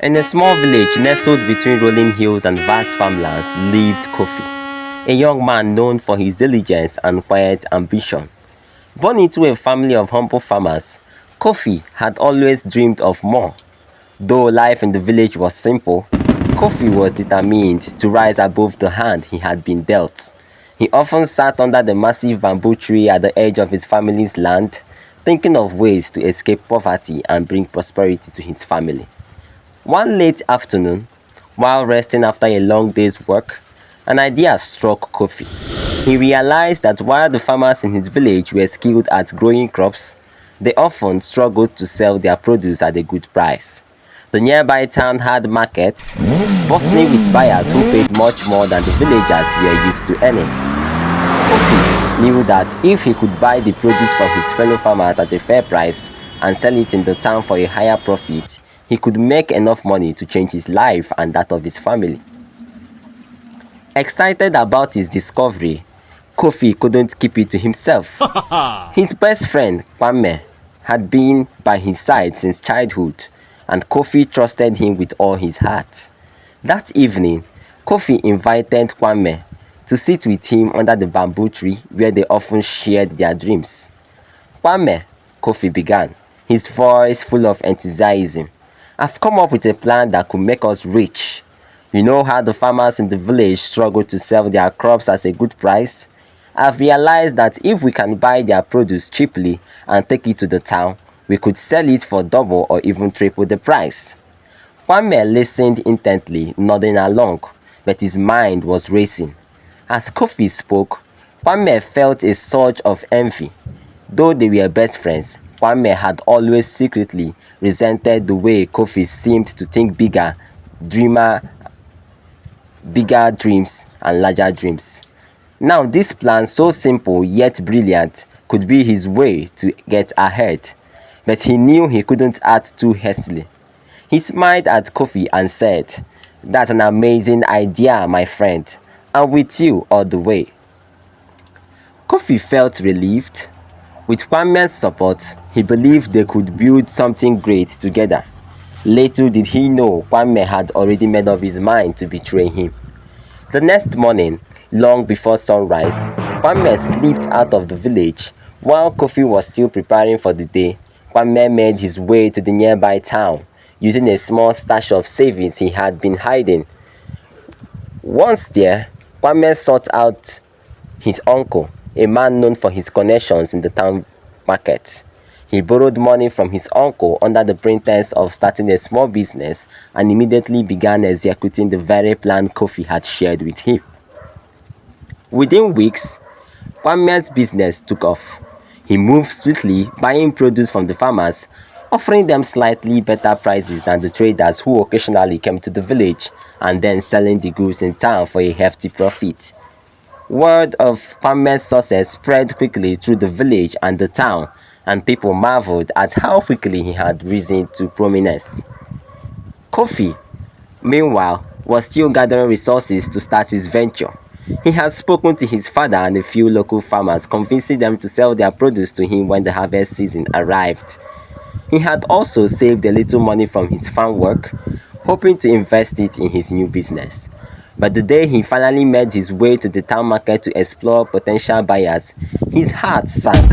In a small village nestled between rolling hills and vast farmlands lived Kofi, a young man known for his diligence and quiet ambition. Born into a family of humble farmers, Kofi had always dreamed of more. Though life in the village was simple, Kofi was determined to rise above the hand he had been dealt. He often sat under the massive bamboo tree at the edge of his family's land, thinking of ways to escape poverty and bring prosperity to his family. One late afternoon, while resting after a long day's work, an idea struck Kofi. He realized that while the farmers in his village were skilled at growing crops, they often struggled to sell their produce at a good price. The nearby town had markets, bustling with buyers who paid much more than the villagers were used to earning. Kofi knew that if he could buy the produce from his fellow farmers at a fair price and sell it in the town for a higher profit, he could make enough money to change his life and that of his family. Excited about his discovery, Kofi couldn't keep it to himself. His best friend, Kwame, had been by his side since childhood, and Kofi trusted him with all his heart. That evening, Kofi invited Kwame to sit with him under the bamboo tree where they often shared their dreams. Kwame, Kofi began, his voice full of enthusiasm. I've come up with a plan that could make us rich. You know how the farmers in the village struggle to sell their crops at a good price? I've realized that if we can buy their produce cheaply and take it to the town, we could sell it for double or even triple the price. Kwame listened intently, nodding along, but his mind was racing. As Kofi spoke, Kwame felt a surge of envy. Though they were best friends, Kwame had always secretly resented the way Kofi seemed to think bigger dreams and larger dreams. Now this plan, so simple yet brilliant, could be his way to get ahead. But he knew he couldn't act too hastily. He smiled at Kofi and said, "That's an amazing idea, my friend. I'm with you all the way." Kofi felt relieved. With Kwame's support, he believed they could build something great together. Little did he know Kwame had already made up his mind to betray him. The next morning, long before sunrise, Kwame slipped out of the village. While Kofi was still preparing for the day, Kwame made his way to the nearby town, using a small stash of savings he had been hiding. Once there, Kwame sought out his uncle, a man known for his connections in the town market. He borrowed money from his uncle under the pretense of starting a small business and immediately began executing the very plan Kofi had shared with him. Within weeks, Kwame's business took off. He moved swiftly, buying produce from the farmers, offering them slightly better prices than the traders who occasionally came to the village, and then selling the goods in town for a hefty profit. Word of Kwame's success spread quickly through the village and the town, and people marveled at how quickly he had risen to prominence. Kofi, meanwhile, was still gathering resources to start his venture. He had spoken to his father and a few local farmers, convincing them to sell their produce to him when the harvest season arrived. He had also saved a little money from his farm work, hoping to invest it in his new business. But the day he finally made his way to the town market to explore potential buyers, his heart sank.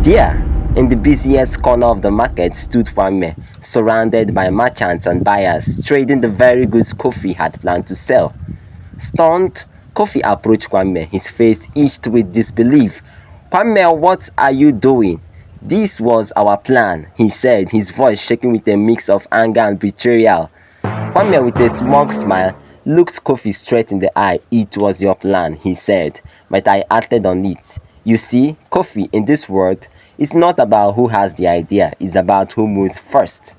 There, in the busiest corner of the market, stood Kwame, surrounded by merchants and buyers, trading the very goods Kofi had planned to sell. Stunned, Kofi approached Kwame, his face itched with disbelief. "Kwame, what are you doing? This was our plan," he said, his voice shaking with a mix of anger and betrayal. Kwame, with a smug smile, looked Kofi straight in the eye. "It was your plan," he said, "but I acted on it. You see, Kofi, in this world, it's not about who has the idea, it's about who moves first."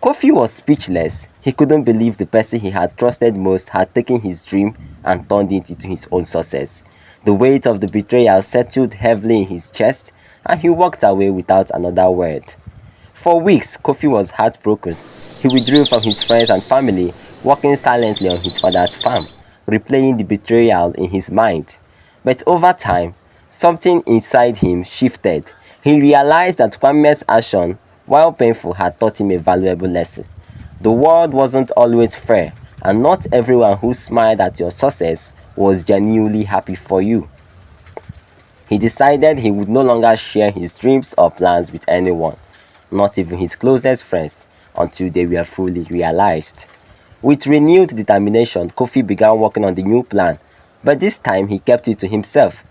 Kofi was speechless. He couldn't believe the person he had trusted most had taken his dream and turned it into his own success. The weight of the betrayal settled heavily in his chest, and he walked away without another word. For weeks, Kofi was heartbroken. He withdrew from his friends and family, working silently on his father's farm, replaying the betrayal in his mind. But over time, something inside him shifted. He realized that Kwame's action, while painful, had taught him a valuable lesson. The world wasn't always fair, and not everyone who smiled at your success was genuinely happy for you. He decided he would no longer share his dreams or plans with anyone, not even his closest friends, until they were fully realized. With renewed determination, Kofi began working on the new plan, but this time he kept it to himself.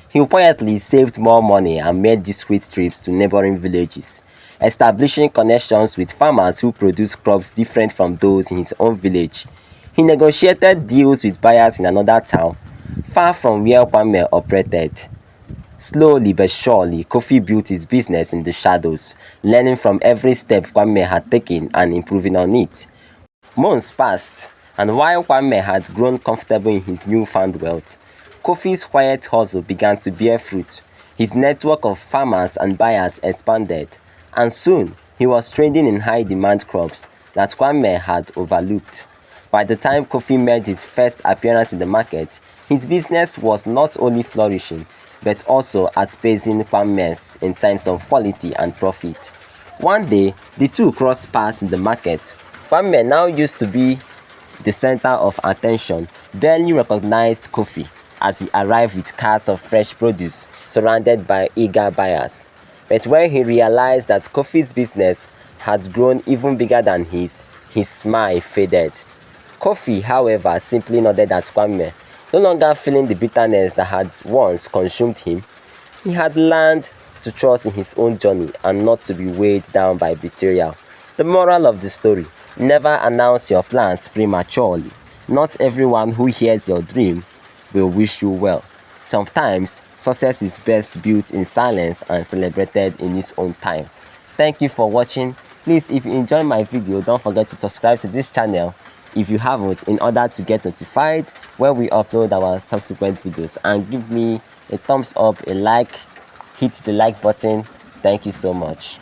He quietly saved more money and made discreet trips to neighboring villages, establishing connections with farmers who produce crops different from those in his own village. He negotiated deals with buyers in another town, far from where Kwame operated. Slowly but surely, Kofi built his business in the shadows, learning from every step Kwame had taken and improving on it. Months passed, and while Kwame had grown comfortable in his newfound wealth, Kofi's quiet hustle began to bear fruit. His network of farmers and buyers expanded, and soon he was trading in high-demand crops that Kwame had overlooked. By the time Kofi made his first appearance in the market, his business was not only flourishing, but also outpacing Kwame's in terms of quality and profit. One day, the two crossed paths in the market. Kwame, now used to be the center of attention, barely recognized Kofi as he arrived with carts of fresh produce, surrounded by eager buyers. But when he realized that Kofi's business had grown even bigger than his smile faded. Kofi, however, simply nodded at Kwame, no longer feeling the bitterness that had once consumed him. He had learned to trust in his own journey and not to be weighed down by betrayal. The moral of the story: never announce your plans prematurely. Not everyone who hears your dream will wish you well. Sometimes, success is best built in silence and celebrated in its own time. Thank you for watching. Please, if you enjoyed my video, don't forget to subscribe to this channel if you haven't, in order to get notified when we upload our subsequent videos, and give me a thumbs up, a like, hit the like button. Thank you so much.